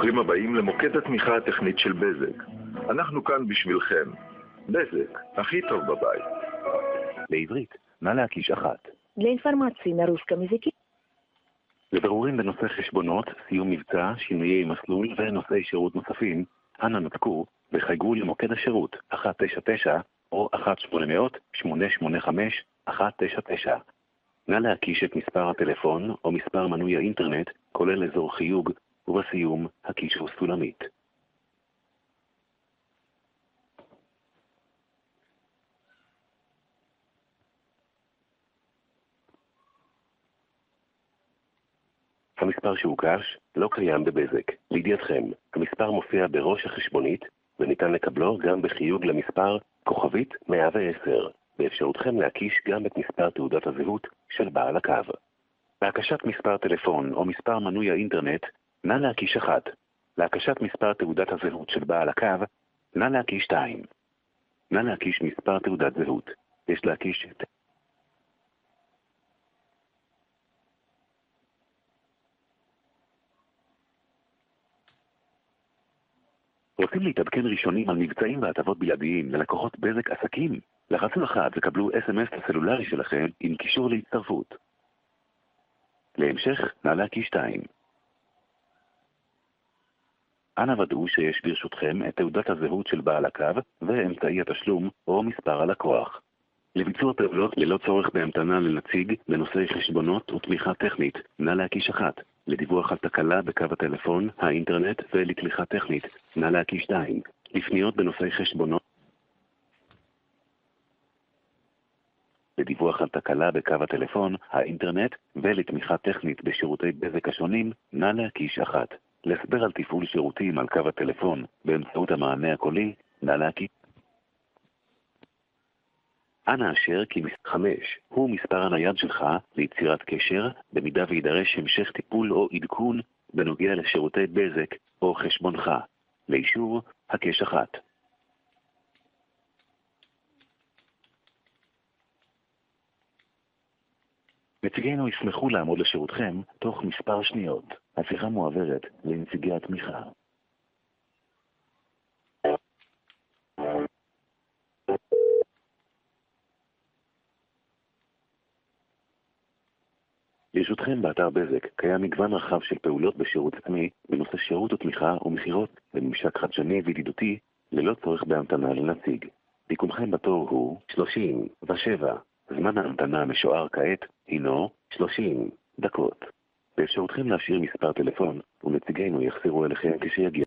ברוכים הבאים למוקד התמיכה הטכנית של בזק. אנחנו כאן בשבילכם. בזק, הכי טוב בבית. בעברית, נא להקיש 1. Для информации на русском языке. לבירורים בנושא חשבונות, סיום מבצע, שינויי מסלול ונושאי שירות נוספים, אנא נתקו וחייגו למוקד השירות 199 או 1-800-885-199. נא להקיש את מספר הטלפון או מספר מנוי האינטרנט, כולל אזור חיוג, ובסיום הקישו סולמית. המספר שהוקש לא קיים בבזק. לידיעתכם, המספר מופיע בראש החשבונית וניתן לקבלו גם בחיוג למספר כוכבית 110. באפשרותכם להקיש גם את מספר תעודת הזהות של בעל הקו. להקשת מספר טלפון או מספר מנוי האינטרנט, נא להקיש 1. להקשת מספר תעודת הזהות של בעל הקו, נא להקיש 2. נא להקיש מספר תעודת זהות. יש להקיש את... רוצים להתעדכן ראשונים על מבצעים והטבות בלעדיים ללקוחות בזק עסקים? לחצו 1 וקבלו SMS לסלולרי שלכם עם קישור להצטרפות. להמשך, נא להקיש 2. אנא ודאו שיש ברשותכם את תעודת הזהות של בעל הקו ואמצעי התשלום או מספר הלקוח. לביצוע פעולות ללא צורך בהמתנה לנציג לנושאי חשבונות ותמיכה טכנית, נא להקיש 1. לדיווח על תקלה בקו הטלפון, האינטרנט ולתמיכה טכנית, נא להקיש 2. לפניות בנושאי חשבונות, לדיווח על תקלה בקו הטלפון, האינטרנט ולתמיכה טכנית בשירותי בזק השונים, נא להקיש 1. להסבר על תפעול שירותים על קו הטלפון באמצעות המענה הקולי, נא להקיש. אנא אשר כי 5 הוא מספר הנייד שלך ליצירת קשר במידה וידרש המשך טיפול או עדכון בנוגע לשירותי בזק או חשבונך. לאישור, הקש 1. נציגינו ישמחו לעמוד לשירותכם תוך מספר שניות. השיחה מועברת לנציגי התמיכה. ברשותכם, באתר בזק קיים מגוון רחב של פעולות בשירות עצמי בנושא שירות ותמיכה ומחירות בממשק חדשני וידידותי ללא צורך בהמתנה לנציג. תיקונכם בתור הוא 37. זמן ההמתנה המשוער כעת הינו 30 דקות. באפשרותכם להשאיר מספר טלפון ונציגינו יחזרו אליכם כשיגיע.